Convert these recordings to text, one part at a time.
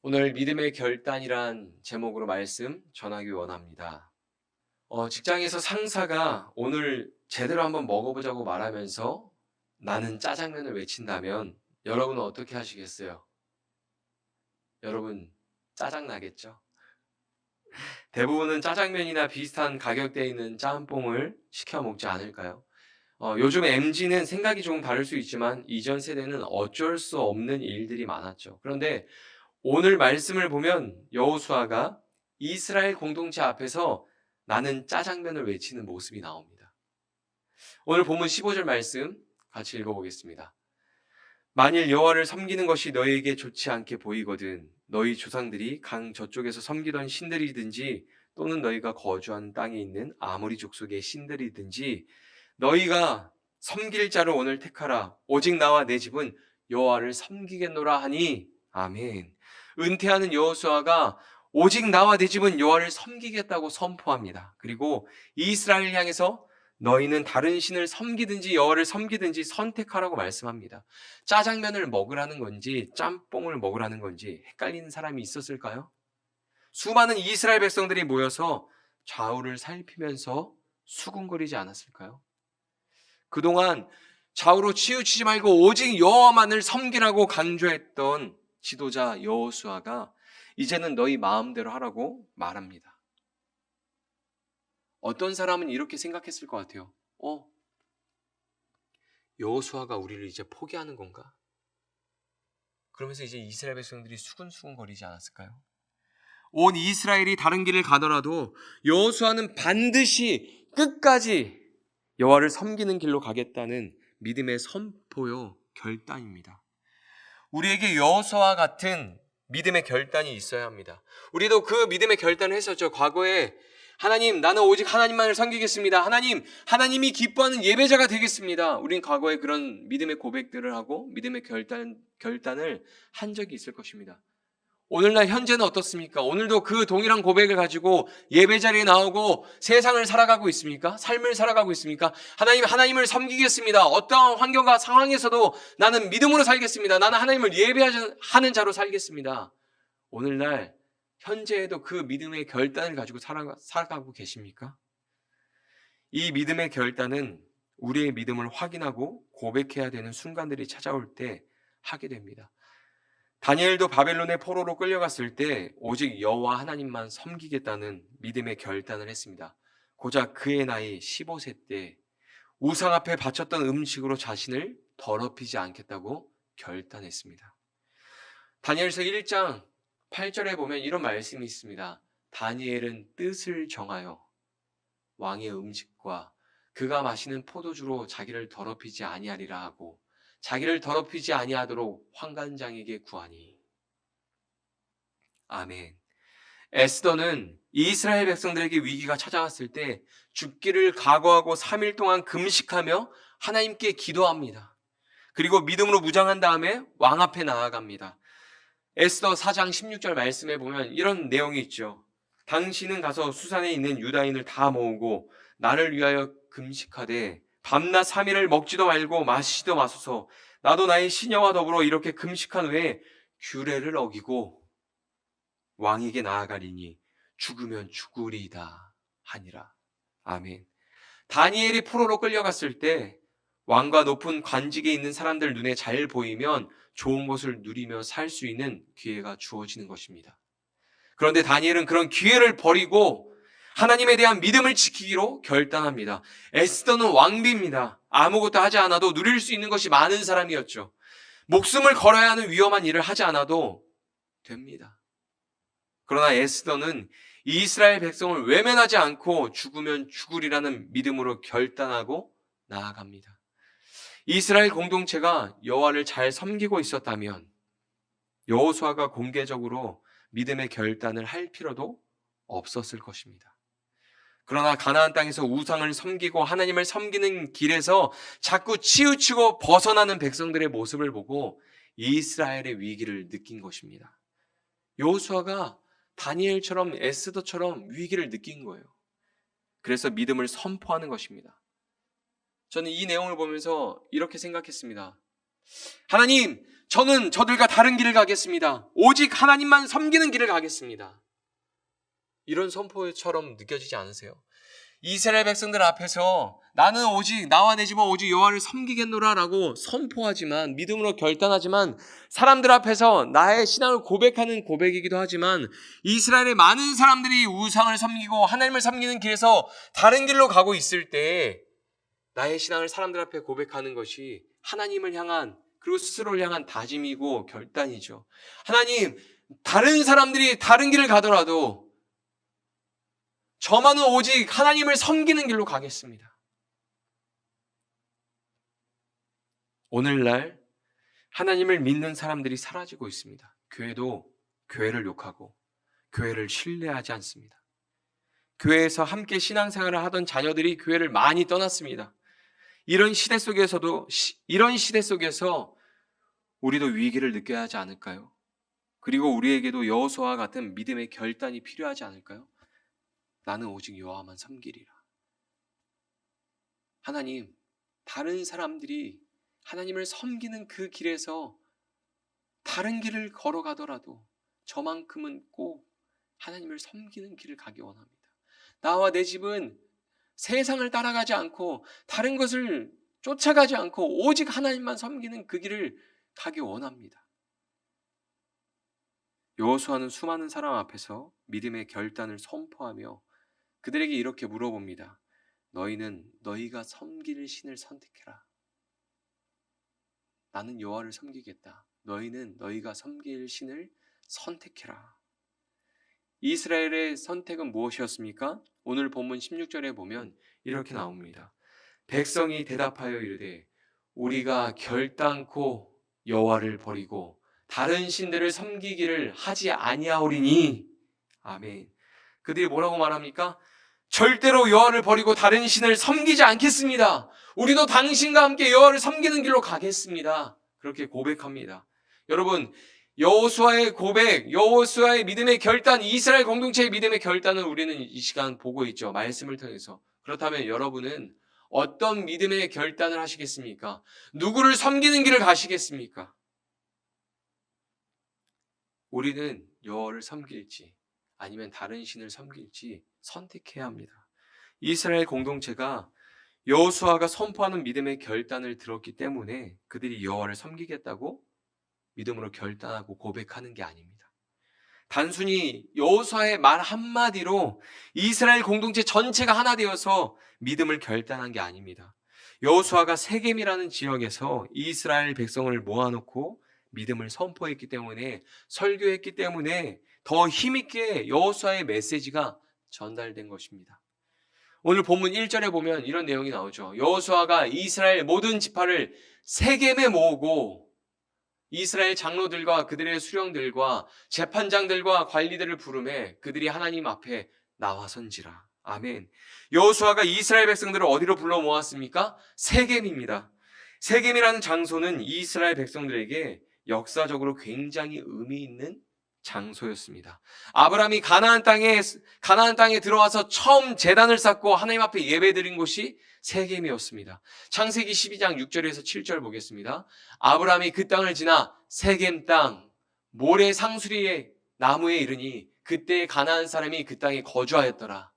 오늘 믿음의 결단이란 제목으로 말씀 전하기 원합니다. 직장에서 상사가 오늘 제대로 한번 먹어보자고 말하면서 나는 짜장면을 외친다면 여러분은 어떻게 하시겠어요? 여러분 짜증 나겠죠? 대부분은 짜장면이나 비슷한 가격대에 있는 짬뽕을 시켜 먹지 않을까요? 요즘 MZ는 생각이 조금 다를 수 있지만 이전 세대는 어쩔 수 없는 일들이 많았죠. 그런데 오늘 말씀을 보면 여호수아가 이스라엘 공동체 앞에서 나는 짜장면을 외치는 모습이 나옵니다. 오늘 본문 15절 말씀 같이 읽어보겠습니다. 만일 여호와를 섬기는 것이 너희에게 좋지 않게 보이거든 너희 조상들이 강 저쪽에서 섬기던 신들이든지 또는 너희가 거주한 땅에 있는 아모리 족속의 신들이든지 너희가 섬길 자를 오늘 택하라. 오직 나와 내 집은 여호와를 섬기겠노라 하니 아멘. 은퇴하는 여호수아가 오직 나와 내 집은 여호와를 섬기겠다고 선포합니다. 그리고 이스라엘을 향해서 너희는 다른 신을 섬기든지 여호와를 섬기든지 선택하라고 말씀합니다. 짜장면을 먹으라는 건지 짬뽕을 먹으라는 건지 헷갈리는 사람이 있었을까요? 수많은 이스라엘 백성들이 모여서 좌우를 살피면서 수군거리지 않았을까요? 그동안 좌우로 치우치지 말고 오직 여호와만을 섬기라고 강조했던 지도자 여호수아가 이제는 너희 마음대로 하라고 말합니다. 어떤 사람은 이렇게 생각했을 것 같아요. 여호수아가 우리를 이제 포기하는 건가? 그러면서 이제 이스라엘 백성들이 수군수군거리지 않았을까요? 온 이스라엘이 다른 길을 가더라도 여호수아는 반드시 끝까지 여호와를 섬기는 길로 가겠다는 믿음의 선포요 결단입니다. 우리에게 여호수아와 같은 믿음의 결단이 있어야 합니다. 우리도 그 믿음의 결단을 했었죠. 과거에 하나님, 나는 오직 하나님만을 섬기겠습니다. 하나님, 하나님이 기뻐하는 예배자가 되겠습니다. 우린 과거에 그런 믿음의 고백들을 하고 믿음의 결단을 한 적이 있을 것입니다. 오늘날 현재는 어떻습니까? 오늘도 그 동일한 고백을 가지고 예배 자리에 나오고 세상을 살아가고 있습니까? 삶을 살아가고 있습니까? 하나님을 섬기겠습니다. 어떠한 환경과 상황에서도 나는 믿음으로 살겠습니다. 나는 하나님을 예배하는 자로 살겠습니다. 오늘날 현재에도 그 믿음의 결단을 가지고 살아가고 계십니까? 이 믿음의 결단은 우리의 믿음을 확인하고 고백해야 되는 순간들이 찾아올 때 하게 됩니다. 다니엘도 바벨론의 포로로 끌려갔을 때 오직 여호와 하나님만 섬기겠다는 믿음의 결단을 했습니다. 고작 그의 나이 15세 때 우상 앞에 바쳤던 음식으로 자신을 더럽히지 않겠다고 결단했습니다. 다니엘서 1장 8절에 보면 이런 말씀이 있습니다. 다니엘은 뜻을 정하여 왕의 음식과 그가 마시는 포도주로 자기를 더럽히지 아니하리라 하고 자기를 더럽히지 아니하도록 환관장에게 구하니. 아멘. 에스더는 이스라엘 백성들에게 위기가 찾아왔을 때 죽기를 각오하고 3일 동안 금식하며 하나님께 기도합니다. 그리고 믿음으로 무장한 다음에 왕 앞에 나아갑니다. 에스더 4장 16절 말씀에 보면 이런 내용이 있죠. 당신은 가서 수산에 있는 유다인을 다 모으고 나를 위하여 금식하되 밤낮 3일을 먹지도 말고 마시지도 마소서. 나도 나의 시녀와 더불어 이렇게 금식한 후에 규례를 어기고 왕에게 나아가리니 죽으면 죽으리이다 하니라. 아멘. 다니엘이 포로로 끌려갔을 때 왕과 높은 관직에 있는 사람들 눈에 잘 보이면 좋은 것을 누리며 살 수 있는 기회가 주어지는 것입니다. 그런데 다니엘은 그런 기회를 버리고 하나님에 대한 믿음을 지키기로 결단합니다. 에스더는 왕비입니다. 아무것도 하지 않아도 누릴 수 있는 것이 많은 사람이었죠. 목숨을 걸어야 하는 위험한 일을 하지 않아도 됩니다. 그러나 에스더는 이스라엘 백성을 외면하지 않고 죽으면 죽으리라는 믿음으로 결단하고 나아갑니다. 이스라엘 공동체가 여호와를 잘 섬기고 있었다면 여호수아가 공개적으로 믿음의 결단을 할 필요도 없었을 것입니다. 그러나 가나안 땅에서 우상을 섬기고 하나님을 섬기는 길에서 자꾸 치우치고 벗어나는 백성들의 모습을 보고 이스라엘의 위기를 느낀 것입니다. 여호수아가 다니엘처럼 에스더처럼 위기를 느낀 거예요. 그래서 믿음을 선포하는 것입니다. 저는 이 내용을 보면서 이렇게 생각했습니다. 하나님, 저는 저들과 다른 길을 가겠습니다. 오직 하나님만 섬기는 길을 가겠습니다. 이런 선포처럼 느껴지지 않으세요? 이스라엘 백성들 앞에서 나는 오직 나와 내 집은 오직 여호와를 섬기겠노라라고 선포하지만, 믿음으로 결단하지만, 사람들 앞에서 나의 신앙을 고백하는 고백이기도 하지만, 이스라엘의 많은 사람들이 우상을 섬기고 하나님을 섬기는 길에서 다른 길로 가고 있을 때 나의 신앙을 사람들 앞에 고백하는 것이 하나님을 향한, 그리고 스스로를 향한 다짐이고 결단이죠. 하나님, 다른 사람들이 다른 길을 가더라도 저만은 오직 하나님을 섬기는 길로 가겠습니다. 오늘날 하나님을 믿는 사람들이 사라지고 있습니다. 교회도 교회를 욕하고 교회를 신뢰하지 않습니다. 교회에서 함께 신앙생활을 하던 자녀들이 교회를 많이 떠났습니다. 이런 시대 속에서 우리도 위기를 느껴야 하지 않을까요? 그리고 우리에게도 여호수아와 같은 믿음의 결단이 필요하지 않을까요? 나는 오직 여호와만 섬기리라. 하나님, 다른 사람들이 하나님을 섬기는 그 길에서 다른 길을 걸어가더라도 저만큼은 꼭 하나님을 섬기는 길을 가기 원합니다. 나와 내 집은 세상을 따라가지 않고 다른 것을 쫓아가지 않고 오직 하나님만 섬기는 그 길을 가기 원합니다. 여호수아는 수많은 사람 앞에서 믿음의 결단을 선포하며 그들에게 이렇게 물어봅니다. 너희는 너희가 섬길 신을 선택해라. 나는 여호와를 섬기겠다. 너희는 너희가 섬길 신을 선택해라. 이스라엘의 선택은 무엇이었습니까? 오늘 본문 16절에 보면 이렇게 나옵니다. 백성이 대답하여 이르되 우리가 결단코 여호와를 버리고 다른 신들을 섬기기를 하지 아니하오리니. 아멘. 그들이 뭐라고 말합니까? 절대로 여호와를 버리고 다른 신을 섬기지 않겠습니다. 우리도 당신과 함께 여호와를 섬기는 길로 가겠습니다. 그렇게 고백합니다. 여러분, 여호수아의 고백, 여호수아의 믿음의 결단, 이스라엘 공동체의 믿음의 결단을 우리는 이 시간 보고 있죠. 말씀을 통해서. 그렇다면 여러분은 어떤 믿음의 결단을 하시겠습니까? 누구를 섬기는 길을 가시겠습니까? 우리는 여호와를 섬길지 아니면 다른 신을 섬길지 선택해야 합니다. 이스라엘 공동체가 여호수아가 선포하는 믿음의 결단을 들었기 때문에 그들이 여호와를 섬기겠다고 믿음으로 결단하고 고백하는 게 아닙니다. 단순히 여호수아의 말 한마디로 이스라엘 공동체 전체가 하나 되어서 믿음을 결단한 게 아닙니다. 여호수아가 세겜이라는 지역에서 이스라엘 백성을 모아놓고 믿음을 선포했기 때문에, 설교했기 때문에 더 힘있게 여호수아의 메시지가 전달된 것입니다. 오늘 본문 1절에 보면 이런 내용이 나오죠. 여호수아가 이스라엘 모든 지파를 세겜에 모으고 이스라엘 장로들과 그들의 수령들과 재판장들과 관리들을 부르매 그들이 하나님 앞에 나와선지라. 아멘. 여호수아가 이스라엘 백성들을 어디로 불러 모았습니까? 세겜입니다. 세겜이라는 장소는 이스라엘 백성들에게 역사적으로 굉장히 의미 있는 장소였습니다. 아브라함이 가나안 땅에 들어와서 처음 제단을 쌓고 하나님 앞에 예배드린 곳이 세겜이었습니다. 창세기 12장 6절에서 7절 보겠습니다. 아브라함이 그 땅을 지나 세겜 땅 모래 상수리의 나무에 이르니 그때 가나안 사람이 그 땅에 거주하였더라.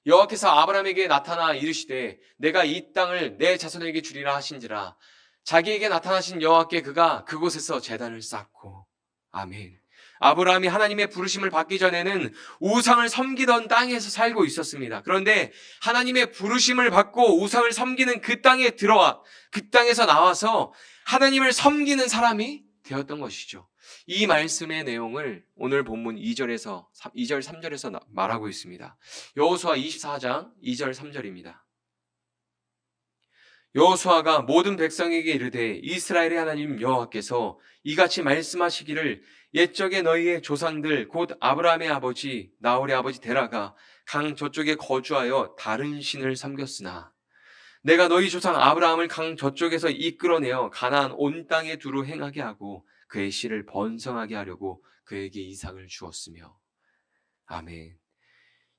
여호와께서 아브라함에게 나타나 이르시되 내가 이 땅을 내 자손에게 주리라 하신지라. 자기에게 나타나신 여호와께 그가 그곳에서 제단을 쌓고. 아멘. 아브라함이 하나님의 부르심을 받기 전에는 우상을 섬기던 땅에서 살고 있었습니다. 그런데 하나님의 부르심을 받고 우상을 섬기는 그 땅에 들어와 그 땅에서 나와서 하나님을 섬기는 사람이 되었던 것이죠. 이 말씀의 내용을 오늘 본문 2절 3절에서 말하고 있습니다. 여호수아 24장 2절 3절입니다. 여호수아가 모든 백성에게 이르되 이스라엘의 하나님 여호와께서 이같이 말씀하시기를 옛적에 너희의 조상들 곧 아브라함의 아버지 나홀의 아버지 데라가 강 저쪽에 거주하여 다른 신을 섬겼으나 내가 너희 조상 아브라함을 강 저쪽에서 이끌어내어 가나안 온 땅에 두루 행하게 하고 그의 씨를 번성하게 하려고 그에게 이삭을 주었으며. 아멘.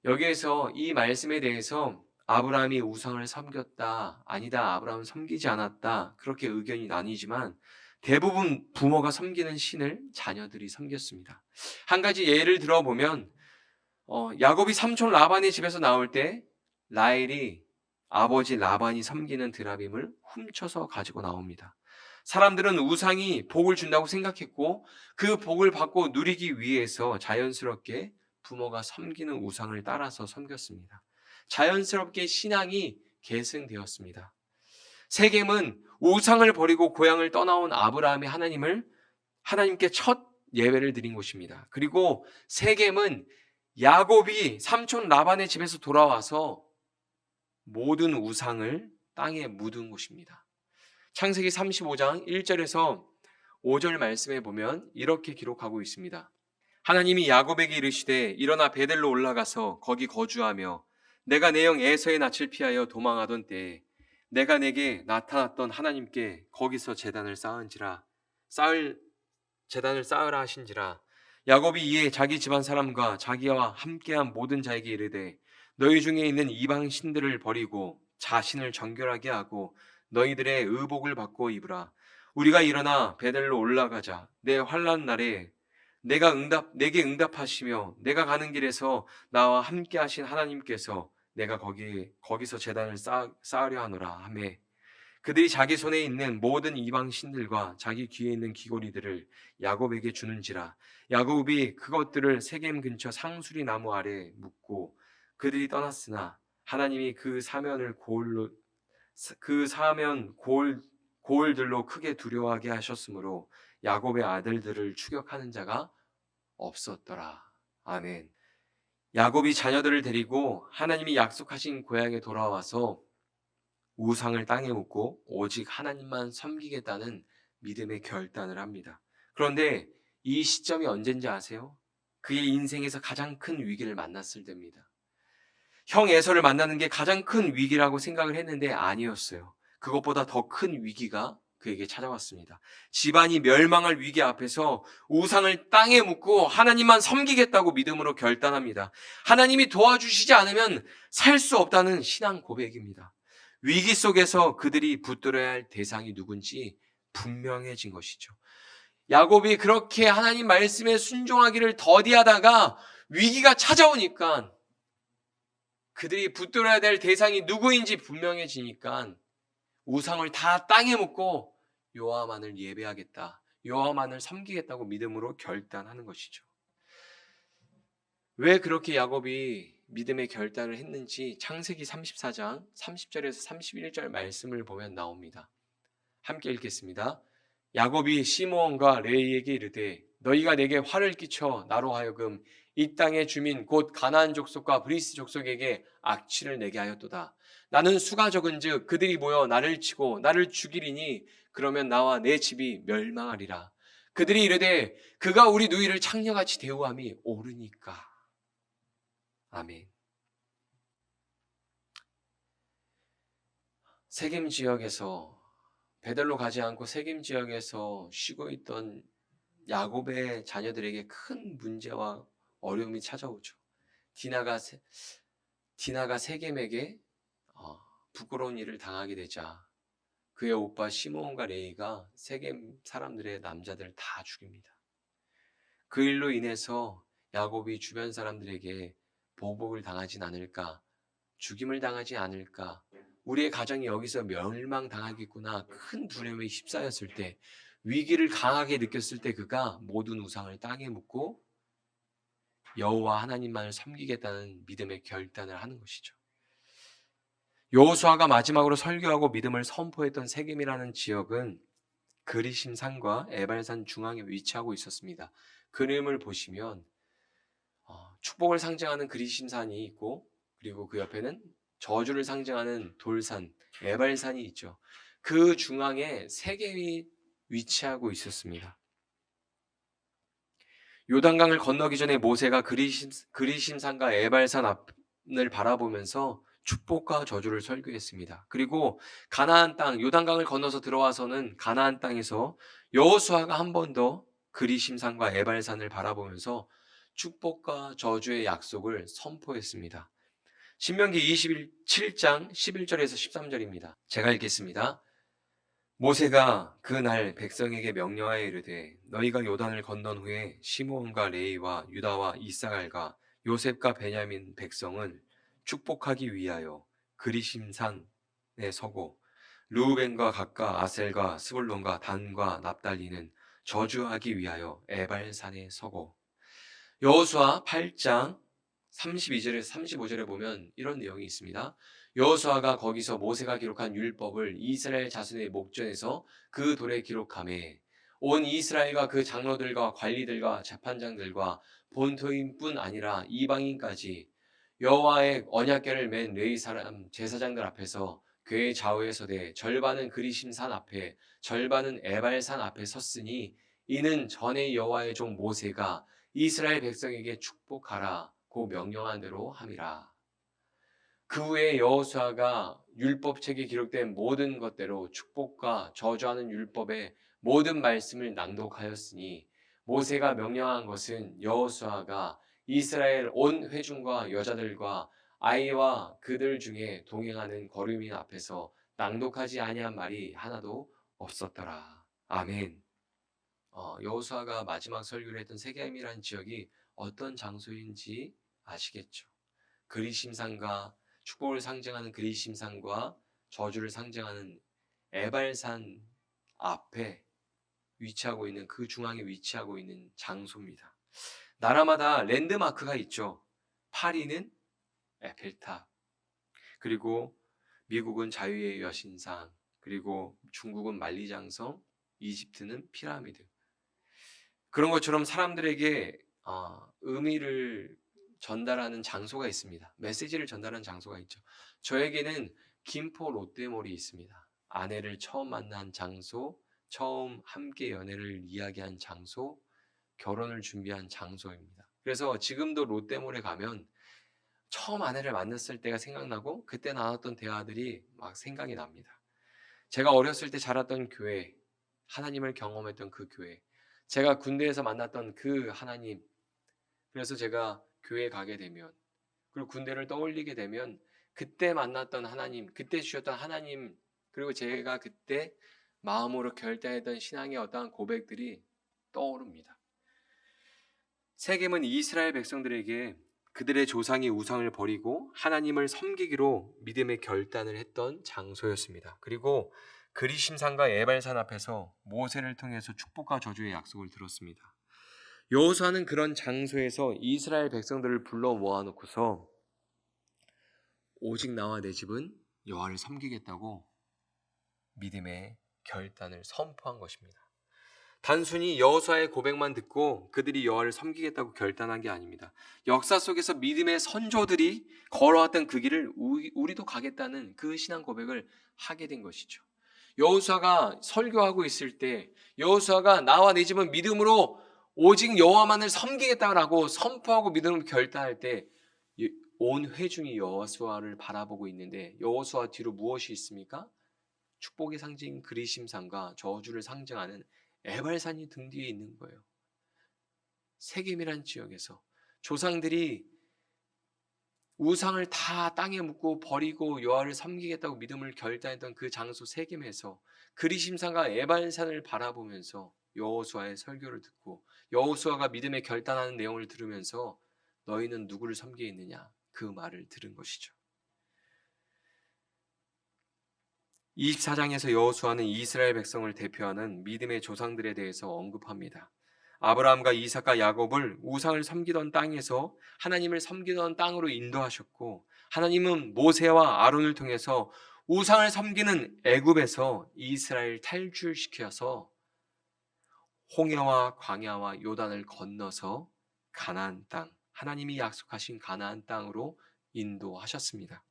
여기에서 이 말씀에 대해서 아브라함이 우상을 섬겼다, 아니다, 아브라함은 섬기지 않았다, 그렇게 의견이 나뉘지만 대부분 부모가 섬기는 신을 자녀들이 섬겼습니다. 한 가지 예를 들어보면 야곱이 삼촌 라반의 집에서 나올 때 라헬이 아버지 라반이 섬기는 드라빔을 훔쳐서 가지고 나옵니다. 사람들은 우상이 복을 준다고 생각했고 그 복을 받고 누리기 위해서 자연스럽게 부모가 섬기는 우상을 따라서 섬겼습니다. 자연스럽게 신앙이 계승되었습니다. 세겜은 우상을 버리고 고향을 떠나온 아브라함의 하나님께 첫 예배를 드린 곳입니다. 그리고 세겜은 야곱이 삼촌 라반의 집에서 돌아와서 모든 우상을 땅에 묻은 곳입니다. 창세기 35장 1절에서 5절 말씀에 보면 이렇게 기록하고 있습니다. 하나님이 야곱에게 이르시되 일어나 베델로 올라가서 거기 거주하며 내가 내 형 에서의 낯을 피하여 도망하던 때에 내가 내게 나타났던 하나님께 거기서 제단을 쌓으라 하신지라. 야곱이 이에 자기 집안 사람과 자기와 함께한 모든 자에게 이르되 너희 중에 있는 이방 신들을 버리고 자신을 정결하게 하고 너희들의 의복을 받고 입으라. 우리가 일어나 베델로 올라가자. 내 환난 날에 내게 응답하시며 내가 가는 길에서 나와 함께 하신 하나님께서 내가 거기서 제단을 쌓으려 하노라 하매 그들이 자기 손에 있는 모든 이방 신들과 자기 귀에 있는 귀고리들을 야곱에게 주는지라. 야곱이 그것들을 세겜 근처 상수리 나무 아래 묻고 그들이 떠났으나 하나님이 그 사면 고을들로 크게 두려워하게 하셨으므로 야곱의 아들들을 추격하는 자가 없었더라. 아멘. 야곱이 자녀들을 데리고 하나님이 약속하신 고향에 돌아와서 우상을 땅에 묻고 오직 하나님만 섬기겠다는 믿음의 결단을 합니다. 그런데 이 시점이 언젠지 아세요? 그의 인생에서 가장 큰 위기를 만났을 때입니다. 형 에서를 만나는 게 가장 큰 위기라고 생각을 했는데 아니었어요. 그것보다 더 큰 위기가 그에게 찾아왔습니다. 집안이 멸망할 위기 앞에서 우상을 땅에 묻고 하나님만 섬기겠다고 믿음으로 결단합니다. 하나님이 도와주시지 않으면 살 수 없다는 신앙 고백입니다. 위기 속에서 그들이 붙들어야 할 대상이 누군지 분명해진 것이죠. 야곱이 그렇게 하나님 말씀에 순종하기를 더디하다가 위기가 찾아오니까 그들이 붙들어야 될 대상이 누구인지 분명해지니까 우상을 다 땅에 묻고 여호와만을 예배하겠다, 여호와만을 섬기겠다고 믿음으로 결단하는 것이죠. 왜 그렇게 야곱이 믿음의 결단을 했는지 창세기 34장 30절에서 31절 말씀을 보면 나옵니다. 함께 읽겠습니다. 야곱이 시므온과 레위에게 이르되 너희가 내게 화를 끼쳐 나로 하여금 이 땅의 주민 곧 가나안 족속과 브리스 족속에게 악취를 내게 하였도다. 나는 수가 적은즉 그들이 모여 나를 치고 나를 죽이리니 그러면 나와 내 집이 멸망하리라. 그들이 이르되 그가 우리 누이를 창녀같이 대우함이 옳으니까. 아멘. 세겜 지역에서 베델로 가지 않고 세겜 지역에서 쉬고 있던 야곱의 자녀들에게 큰 문제와 어려움이 찾아오죠. 디나가 세겜에게 부끄러운 일을 당하게 되자 그의 오빠 시므온과 레위가 세겜 사람들의 남자들 다 죽입니다. 그 일로 인해서 야곱이 주변 사람들에게 보복을 당하진 않을까, 죽임을 당하지 않을까, 우리의 가정이 여기서 멸망당하겠구나 큰 두려움에 휩싸였을 때, 위기를 강하게 느꼈을 때 그가 모든 우상을 땅에 묻고 여호와 하나님만을 섬기겠다는 믿음의 결단을 하는 것이죠. 여호수아가 마지막으로 설교하고 믿음을 선포했던 세겜이라는 지역은 그리심 산과 에발산 중앙에 위치하고 있었습니다. 그림을 보시면 축복을 상징하는 그리심 산이 있고 그리고 그 옆에는 저주를 상징하는 돌산 에발산이 있죠. 그 중앙에 세겜이 위치하고 있었습니다. 요단강을 건너기 전에 모세가 그리심산과 에발산 앞을 바라보면서 축복과 저주를 설교했습니다. 그리고 가나안 땅, 요단강을 건너서 들어와서는 가나안 땅에서 여호수아가 한 번 더 그리심산과 에발산을 바라보면서 축복과 저주의 약속을 선포했습니다. 신명기 27장 11절에서 13절입니다. 제가 읽겠습니다. 모세가 그날 백성에게 명령하여 이르되 너희가 요단을 건넌 후에 시므온과 레위와 유다와 이사갈과 요셉과 베냐민 백성을 축복하기 위하여 그리심산에 서고 르우벤과 gad과 아셀과 스불론과 단과 납달리는 저주하기 위하여 에발산에 서고. 여호수아 8장 32절에서 35절에 보면 이런 내용이 있습니다. 여호수아가 거기서 모세가 기록한 율법을 이스라엘 자손의 목전에서 그 돌에 기록하매 온 이스라엘과 그 장로들과 관리들과 재판장들과 본토인뿐 아니라 이방인까지 여호와의 언약궤를 맨 레위 사람 제사장들 앞에서 궤 좌우에 서되 절반은 그리심산 앞에 절반은 에발산 앞에 섰으니 이는 전에 여호와의 종 모세가 이스라엘 백성에게 축복하라고 명령한 대로 함이라. 그 후에 여호수아가 율법책에 기록된 모든 것대로 축복과 저주하는 율법의 모든 말씀을 낭독하였으니 모세가 명령한 것은 여호수아가 이스라엘 온 회중과 여자들과 아이와 그들 중에 동행하는 거류민 앞에서 낭독하지 아니한 말이 하나도 없었더라. 아멘. 여호수아가 마지막 설교를 했던 세겜이라는 지역이 어떤 장소인지 아시겠죠? 그리심산과 축복을 상징하는 그리심산과 저주를 상징하는 에발산 앞에 위치하고 있는 그 중앙에 위치하고 있는 장소입니다. 나라마다 랜드마크가 있죠. 파리는 에펠탑, 그리고 미국은 자유의 여신상, 그리고 중국은 만리장성, 이집트는 피라미드. 그런 것처럼 사람들에게 의미를 전달하는 장소가 있습니다. 메시지를 전달하는 장소가 있죠. 저에게는 김포 롯데몰이 있습니다. 아내를 처음 만난 장소, 처음 함께 연애를 이야기한 장소, 결혼을 준비한 장소입니다. 그래서 지금도 롯데몰에 가면 처음 아내를 만났을 때가 생각나고 그때 나눴던 대화들이 막 생각이 납니다. 제가 어렸을 때 자랐던 교회, 하나님을 경험했던 그 교회, 제가 군대에서 만났던 그 하나님, 그래서 제가 교회에 가게 되면, 그리고 군대를 떠올리게 되면 그때 만났던 하나님, 그때 주셨던 하나님, 그리고 제가 그때 마음으로 결단했던 신앙의 어떠한 고백들이 떠오릅니다. 세겜은 이스라엘 백성들에게 그들의 조상이 우상을 버리고 하나님을 섬기기로 믿음의 결단을 했던 장소였습니다. 그리고 그리심산과 에발산 앞에서 모세를 통해서 축복과 저주의 약속을 들었습니다. 여호수아는 그런 장소에서 이스라엘 백성들을 불러 모아놓고서 오직 나와 내 집은 여호와를 섬기겠다고 믿음의 결단을 선포한 것입니다. 단순히 여호수아의 고백만 듣고 그들이 여호와를 섬기겠다고 결단한 게 아닙니다. 역사 속에서 믿음의 선조들이 걸어왔던 그 길을 우리도 가겠다는 그 신앙 고백을 하게 된 것이죠. 여호수아가 설교하고 있을 때 여호수아가 나와 내 집은 믿음으로 오직 여호와만을 섬기겠다라고 선포하고 믿음으로 결단할 때 온 회중이 여호수아를 바라보고 있는데 여호수아 뒤로 무엇이 있습니까? 축복의 상징 그리심산과 저주를 상징하는 에발산이 등 뒤에 있는 거예요. 세겜이란 지역에서 조상들이 우상을 다 땅에 묻고 버리고 여호와를 섬기겠다고 믿음을 결단했던 그 장소 세겜에서 그리심산과 에발산을 바라보면서 여호수아의 설교를 듣고 여호수아가 믿음에 결단하는 내용을 들으면서 너희는 누구를 섬기겠느냐 그 말을 들은 것이죠. 24장에서 여호수아는 이스라엘 백성을 대표하는 믿음의 조상들에 대해서 언급합니다. 아브라함과 이삭과 야곱을 우상을 섬기던 땅에서 하나님을 섬기던 땅으로 인도하셨고 하나님은 모세와 아론을 통해서 우상을 섬기는 애굽에서 이스라엘 탈출시켜서 홍해와 광야와 요단을 건너서 가나안 땅, 하나님이 약속하신 가나안 땅으로 인도하셨습니다.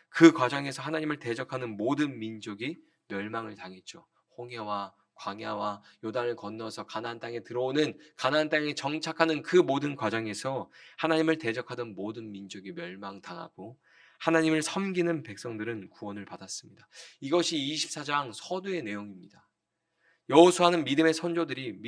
그 과정에서 하나님을 대적하는 모든 민족이 멸망을 당했죠. 홍해와 광야와 요단을 건너서 가나안 땅에 들어오는 가나안 땅에 정착하는 그 모든 과정에서 하나님을 대적하던 모든 민족이 멸망당하고 하나님을 섬기는 백성들은 구원을 받았습니다. 이것이 24장 서두의 내용입니다. 여호수아는 믿음의 선조들이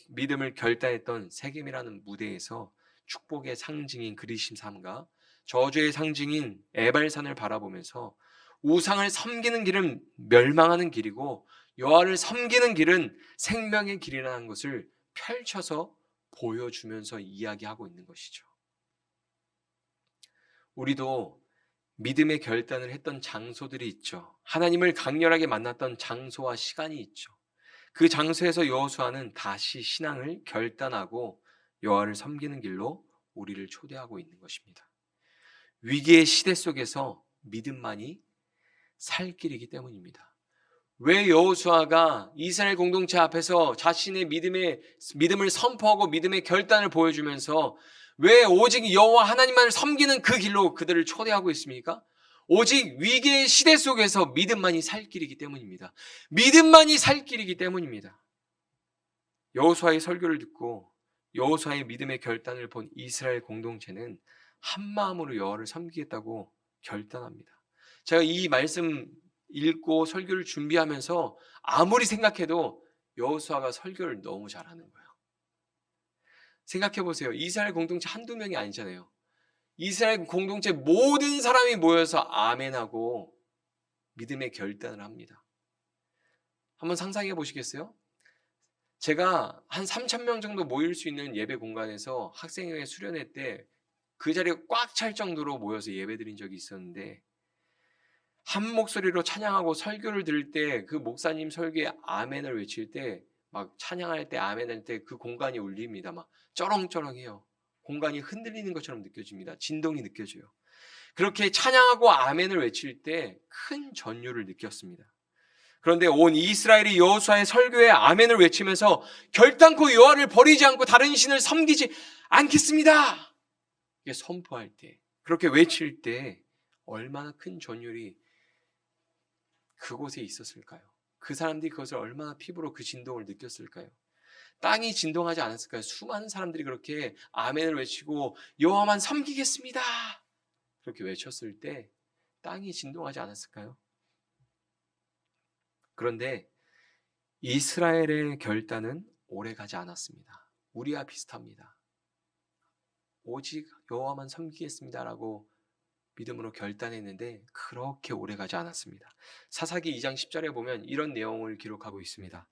믿음을 결단했던 세겜이라는 무대에서 축복의 상징인 그리심산과 저주의 상징인 에발산을 바라보면서 우상을 섬기는 길은 멸망하는 길이고 여호와를 섬기는 길은 생명의 길이라는 것을 펼쳐서 보여주면서 이야기하고 있는 것이죠. 우리도 믿음의 결단을 했던 장소들이 있죠. 하나님을 강렬하게 만났던 장소와 시간이 있죠. 그 장소에서 여호수아는 다시 신앙을 결단하고 여호와를 섬기는 길로 우리를 초대하고 있는 것입니다. 위기의 시대 속에서 믿음만이 살 길이기 때문입니다. 왜 여호수아가 이스라엘 공동체 앞에서 자신의 믿음을 선포하고 믿음의 결단을 보여주면서 왜 오직 여호와 하나님만을 섬기는 그 길로 그들을 초대하고 있습니까? 오직 위기의 시대 속에서 믿음만이 살 길이기 때문입니다. 믿음만이 살 길이기 때문입니다. 여호수아의 설교를 듣고 여호수아의 믿음의 결단을 본 이스라엘 공동체는 한마음으로 여호와를 섬기겠다고 결단합니다. 제가 이 말씀 읽고 설교를 준비하면서 아무리 생각해도 여호수아가 설교를 너무 잘하는 거예요. 생각해 보세요. 이스라엘 공동체 한두 명이 아니잖아요. 이스라엘 공동체 모든 사람이 모여서 아멘하고 믿음의 결단을 합니다. 한번 상상해 보시겠어요? 제가 한 3,000명 정도 모일 수 있는 예배 공간에서 학생회의 수련회 때 그 자리가 꽉 찰 정도로 모여서 예배 드린 적이 있었는데, 한 목소리로 찬양하고 설교를 들을 때 그 목사님 설교에 아멘을 외칠 때, 막 찬양할 때 아멘할 때 그 공간이 울립니다. 막 쩌렁쩌렁해요. 공간이 흔들리는 것처럼 느껴집니다. 진동이 느껴져요. 그렇게 찬양하고 아멘을 외칠 때 큰 전율을 느꼈습니다. 그런데 온 이스라엘이 여호수아의 설교에 아멘을 외치면서 결단코 여호와를 버리지 않고 다른 신을 섬기지 않겠습니다, 이게 선포할 때, 그렇게 외칠 때 얼마나 큰 전율이 그곳에 있었을까요? 그 사람들이 그것을 얼마나 피부로 그 진동을 느꼈을까요? 땅이 진동하지 않았을까요? 수많은 사람들이 그렇게 아멘을 외치고 여호와만 섬기겠습니다, 그렇게 외쳤을 때 땅이 진동하지 않았을까요? 그런데 이스라엘의 결단은 오래가지 않았습니다. 우리와 비슷합니다. 오직 여호와만 섬기겠습니다라고 믿음으로 결단했는데 그렇게 오래가지 않았습니다. 사사기 2장 10절에 보면 이런 내용을 기록하고 있습니다.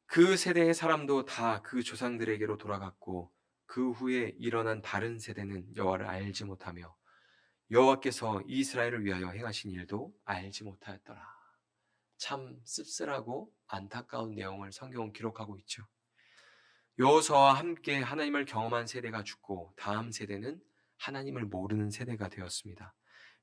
그 세대의 사람도 다 그 조상들에게로 돌아갔고 그 후에 일어난 다른 세대는 여호와를 알지 못하며 여호와께서 이스라엘을 위하여 행하신 일도 알지 못하였더라. 참 씁쓸하고 안타까운 내용을 성경은 기록하고 있죠. 여호수아와 함께 하나님을 경험한 세대가 죽고 다음 세대는 하나님을 모르는 세대가 되었습니다.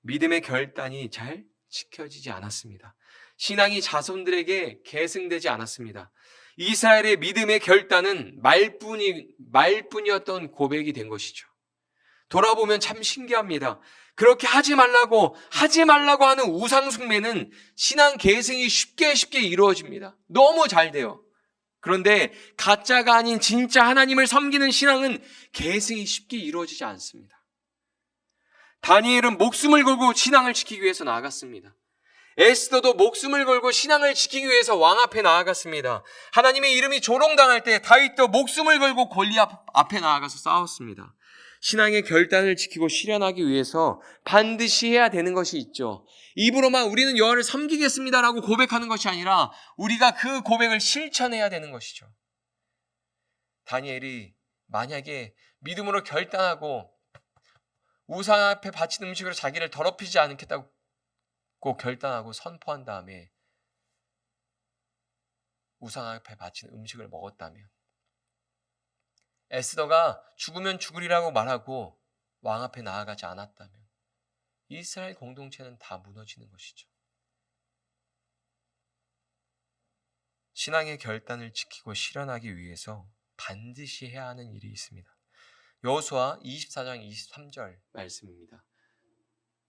믿음의 결단이 잘 지켜지지 않았습니다. 신앙이 자손들에게 계승되지 않았습니다. 이스라엘의 믿음의 결단은 말뿐이었던 고백이 된 것이죠. 돌아보면 참 신기합니다. 그렇게 하지 말라고 하는 우상 숭배는 신앙 계승이 쉽게 이루어집니다. 너무 잘 돼요. 그런데 가짜가 아닌 진짜 하나님을 섬기는 신앙은 계승이 쉽게 이루어지지 않습니다. 다니엘은 목숨을 걸고 신앙을 지키기 위해서 나아갔습니다. 에스더도 목숨을 걸고 신앙을 지키기 위해서 왕 앞에 나아갔습니다. 하나님의 이름이 조롱당할 때 다윗도 목숨을 걸고 골리앗 앞에 나아가서 싸웠습니다. 신앙의 결단을 지키고 실현하기 위해서 반드시 해야 되는 것이 있죠. 입으로만 우리는 여호와를 섬기겠습니다라고 고백하는 것이 아니라 우리가 그 고백을 실천해야 되는 것이죠. 다니엘이 만약에 믿음으로 결단하고 우상 앞에 바친 음식으로 자기를 더럽히지 않겠다고 결단하고 선포한 다음에 우상 앞에 바친 음식을 먹었다면, 에스더가 죽으면 죽으리라고 말하고 왕 앞에 나아가지 않았다면 이스라엘 공동체는 다 무너지는 것이죠. 신앙의 결단을 지키고 실현하기 위해서 반드시 해야 하는 일이 있습니다. 여호수아 24장 23절 말씀입니다.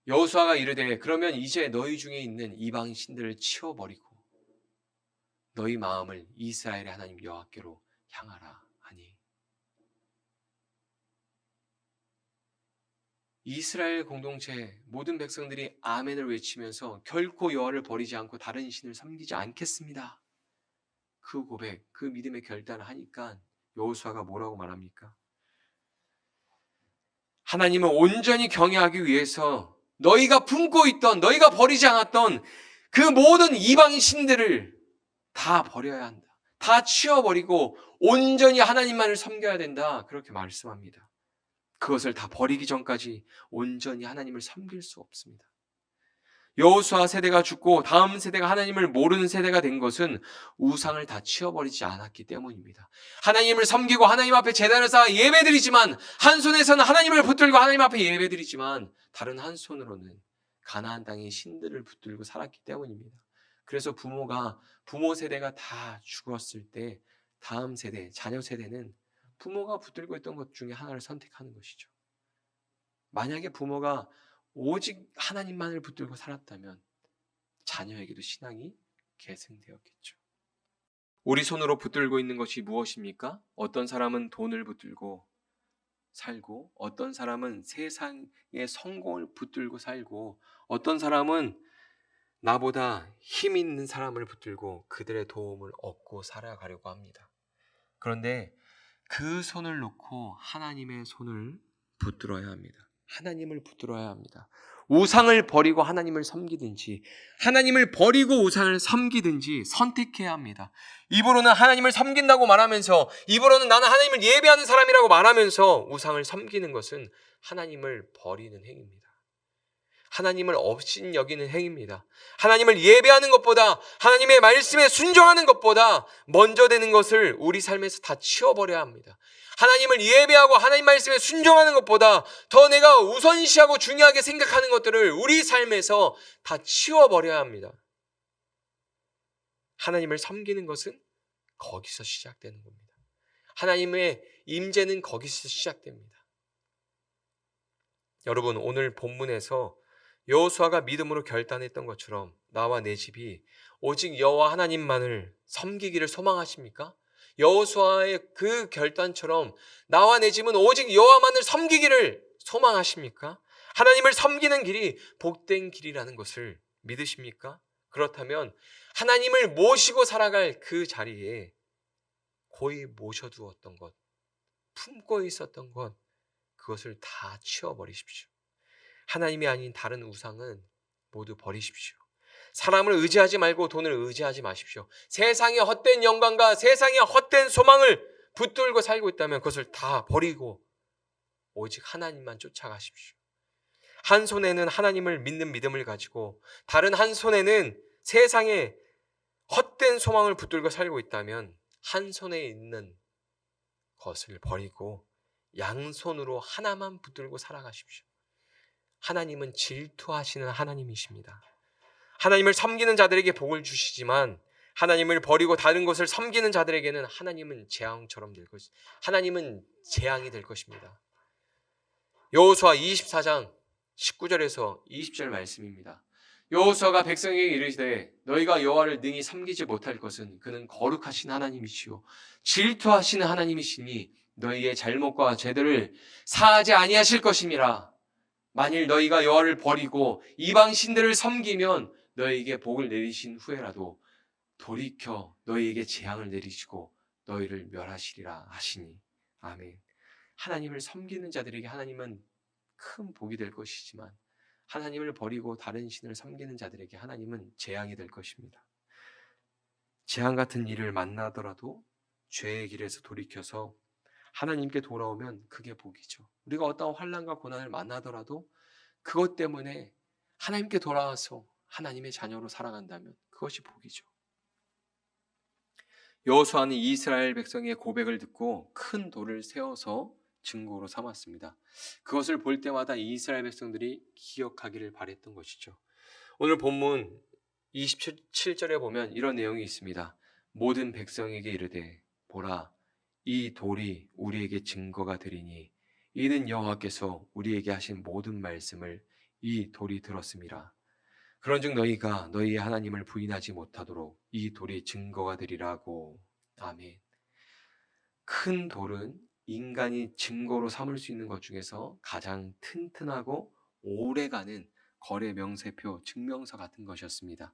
여호수아가 이르되 그러면 이제 너희 중에 있는 이방 신들을 치워버리고 너희 마음을 이스라엘의 하나님 여호와께로 향하라 하니, 이스라엘 공동체 모든 백성들이 아멘을 외치면서 결코 여호와를 버리지 않고 다른 신을 섬기지 않겠습니다, 그 고백, 그 믿음의 결단을 하니까 여호수아가 뭐라고 말합니까? 하나님을 온전히 경외하기 위해서 너희가 품고 있던, 너희가 버리지 않았던 그 모든 이방의 신들을 다 버려야 한다. 다 치워버리고 온전히 하나님만을 섬겨야 된다. 그렇게 말씀합니다. 그것을 다 버리기 전까지 온전히 하나님을 섬길 수 없습니다. 여호수아 세대가 죽고 다음 세대가 하나님을 모르는 세대가 된 것은 우상을 다 치워버리지 않았기 때문입니다. 하나님을 섬기고 하나님 앞에 제단을 쌓아 예배드리지만 한 손에서는 하나님을 붙들고 하나님 앞에 예배드리지만 다른 한 손으로는 가나안 땅의 신들을 붙들고 살았기 때문입니다. 그래서 부모 세대가 다 죽었을 때 다음 세대, 자녀 세대는 부모가 붙들고 있던 것 중에 하나를 선택하는 것이죠. 만약에 부모가 오직 하나님만을 붙들고 살았다면 자녀에게도 신앙이 계승되었겠죠. 우리 손으로 붙들고 있는 것이 무엇입니까? 어떤 사람은 돈을 붙들고 살고, 어떤 사람은 세상의 성공을 붙들고 살고, 어떤 사람은 나보다 힘 있는 사람을 붙들고 그들의 도움을 얻고 살아가려고 합니다. 그런데 그 손을 놓고 하나님의 손을 붙들어야 합니다. 하나님을 붙들어야 합니다. 우상을 버리고 하나님을 섬기든지 하나님을 버리고 우상을 섬기든지 선택해야 합니다. 입으로는 하나님을 섬긴다고 말하면서, 입으로는 나는 하나님을 예배하는 사람이라고 말하면서 우상을 섬기는 것은 하나님을 버리는 행위입니다. 하나님을 없인 여기는 행위입니다. 하나님을 예배하는 것보다, 하나님의 말씀에 순종하는 것보다 먼저 되는 것을 우리 삶에서 다 치워버려야 합니다. 하나님을 예배하고 하나님 말씀에 순종하는 것보다 더 내가 우선시하고 중요하게 생각하는 것들을 우리 삶에서 다 치워버려야 합니다. 하나님을 섬기는 것은 거기서 시작되는 겁니다. 하나님의 임재는 거기서 시작됩니다. 여러분, 오늘 본문에서 여호수아가 믿음으로 결단했던 것처럼 나와 내 집이 오직 여호와 하나님만을 섬기기를 소망하십니까? 여호수아의 그 결단처럼 나와 내 집은 오직 여호와만을 섬기기를 소망하십니까? 하나님을 섬기는 길이 복된 길이라는 것을 믿으십니까? 그렇다면 하나님을 모시고 살아갈 그 자리에 고이 모셔두었던 것, 품고 있었던 것, 그것을 다 치워버리십시오. 하나님이 아닌 다른 우상은 모두 버리십시오. 사람을 의지하지 말고 돈을 의지하지 마십시오. 세상의 헛된 영광과 세상의 헛된 소망을 붙들고 살고 있다면 그것을 다 버리고 오직 하나님만 쫓아가십시오. 한 손에는 하나님을 믿는 믿음을 가지고 다른 한 손에는 세상의 헛된 소망을 붙들고 살고 있다면 한 손에 있는 것을 버리고 양손으로 하나만 붙들고 살아가십시오. 하나님은 질투하시는 하나님이십니다. 하나님을 섬기는 자들에게 복을 주시지만 하나님을 버리고 다른 것을 섬기는 자들에게는 하나님은 재앙처럼 될 것입니다. 하나님은 재앙이 될 것입니다. 여호수아 24장 19절에서 20절 말씀입니다. 여호수아가 백성에게 이르시되 너희가 여호와를 능히 섬기지 못할 것은 그는 거룩하신 하나님이시요 질투하시는 하나님이시니 너희의 잘못과 죄들을 사하지 아니하실 것임이라. 만일 너희가 여호와를 버리고 이방 신들을 섬기면 너희에게 복을 내리신 후에라도 돌이켜 너희에게 재앙을 내리시고 너희를 멸하시리라 하시니. 아멘. 하나님을 섬기는 자들에게 하나님은 큰 복이 될 것이지만 하나님을 버리고 다른 신을 섬기는 자들에게 하나님은 재앙이 될 것입니다. 재앙 같은 일을 만나더라도 죄의 길에서 돌이켜서 하나님께 돌아오면 그게 복이죠. 우리가 어떤 환난과 고난을 만나더라도 그것 때문에 하나님께 돌아와서 하나님의 자녀로 살아간다면 그것이 복이죠. 여호수아는 이스라엘 백성의 고백을 듣고 큰 돌을 세워서 증거로 삼았습니다. 그것을 볼 때마다 이스라엘 백성들이 기억하기를 바랬던 것이죠. 오늘 본문 27절에 보면 이런 내용이 있습니다. 모든 백성에게 이르되 보라 이 돌이 우리에게 증거가 되리니 이는 여호와께서 우리에게 하신 모든 말씀을 이 돌이 들었음이라. 그런즉 너희가 너희의 하나님을 부인하지 못하도록 이 돌이 증거가 되리라고. 아멘. 큰 돌은 인간이 증거로 삼을 수 있는 것 중에서 가장 튼튼하고 오래가는 거래 명세표, 증명서 같은 것이었습니다.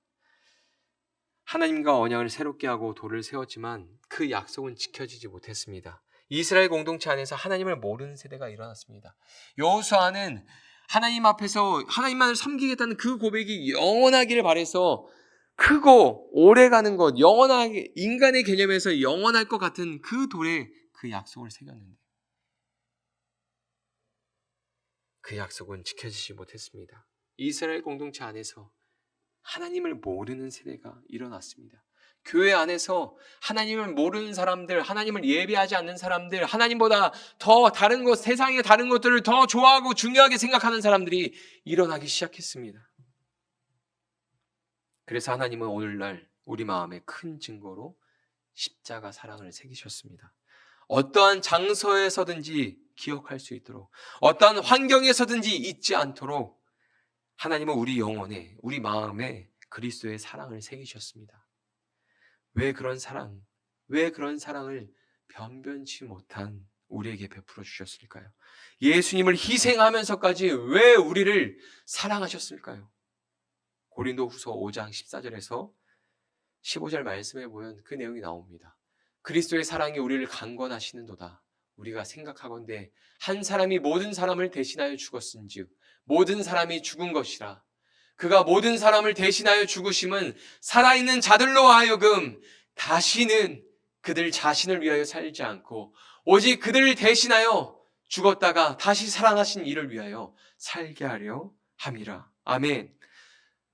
하나님과 언약을 새롭게 하고 돌을 세웠지만 그 약속은 지켜지지 못했습니다. 이스라엘 공동체 안에서 하나님을 모르는 세대가 일어났습니다. 여호수아는 하나님 앞에서 하나님만을 섬기겠다는 그 고백이 영원하기를 바라서 크고 오래가는 것, 영원하게 인간의 개념에서 영원할 것 같은 그 돌에 그 약속을 새겼는데 그 약속은 지켜지지 못했습니다. 이스라엘 공동체 안에서 하나님을 모르는 세대가 일어났습니다. 교회 안에서 하나님을 모르는 사람들, 하나님을 예배하지 않는 사람들, 하나님보다 더 다른 것, 세상의 다른 것들을 더 좋아하고 중요하게 생각하는 사람들이 일어나기 시작했습니다. 그래서 하나님은 오늘날 우리 마음에 큰 증거로 십자가 사랑을 새기셨습니다. 어떠한 장소에서든지 기억할 수 있도록, 어떠한 환경에서든지 잊지 않도록 하나님은 우리 영혼에, 우리 마음에 그리스도의 사랑을 새기셨습니다. 왜 그런 사랑을 변변치 못한 우리에게 베풀어 주셨을까요? 예수님을 희생하면서까지 왜 우리를 사랑하셨을까요? 고린도후서 5장 14절에서 15절 말씀에 보면 그 내용이 나옵니다. 그리스도의 사랑이 우리를 강권하시는도다. 우리가 생각하건대 한 사람이 모든 사람을 대신하여 죽었은즉 모든 사람이 죽은 것이라. 그가 모든 사람을 대신하여 죽으심은 살아있는 자들로 하여금 다시는 그들 자신을 위하여 살지 않고 오직 그들을 대신하여 죽었다가 다시 살아나신 이를 위하여 살게 하려 함이라. 아멘.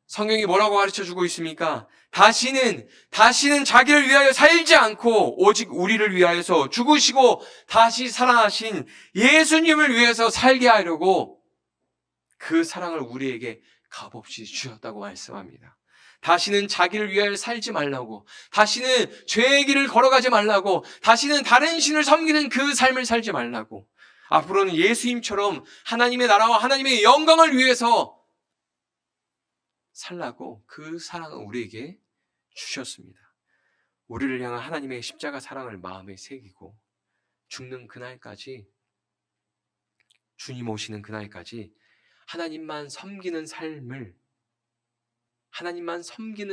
성경이 뭐라고 가르쳐주고 있습니까? 다시는 자기를 위하여 살지 않고 오직 우리를 위하여서 죽으시고 다시 살아나신 예수님을 위해서 살게 하려고 그 사랑을 우리에게 값없이 주셨다고 말씀합니다. 다시는 자기를 위하여 살지 말라고, 다시는 죄의 길을 걸어가지 말라고, 다시는 다른 신을 섬기는 그 삶을 살지 말라고, 앞으로는 예수님처럼 하나님의 나라와 하나님의 영광을 위해서 살라고 그 사랑을 우리에게 주셨습니다. 우리를 향한 하나님의 십자가 사랑을 마음에 새기고 죽는 그날까지, 주님 오시는 그날까지 하나님만 섬기는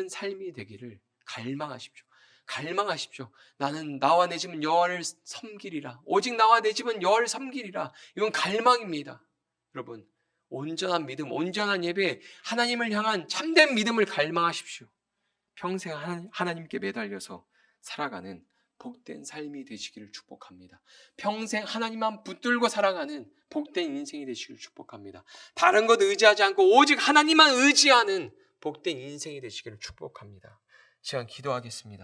삶이 되기를 갈망하십시오. 갈망하십시오. 나는 나와 내 집은 여호와를 섬기리라. 오직 나와 내 집은 여호와를 섬기리라. 이건 갈망입니다. 여러분, 온전한 믿음, 온전한 예배, 하나님을 향한 참된 믿음을 갈망하십시오. 평생 하나님께 매달려서 살아가는 복된 삶이 되시기를 축복합니다. 평생 하나님만 붙들고 살아가는 복된 인생이 되시기를 축복합니다. 다른 것 의지하지 않고 오직 하나님만 의지하는 복된 인생이 되시기를 축복합니다. 시간 기도하겠습니다.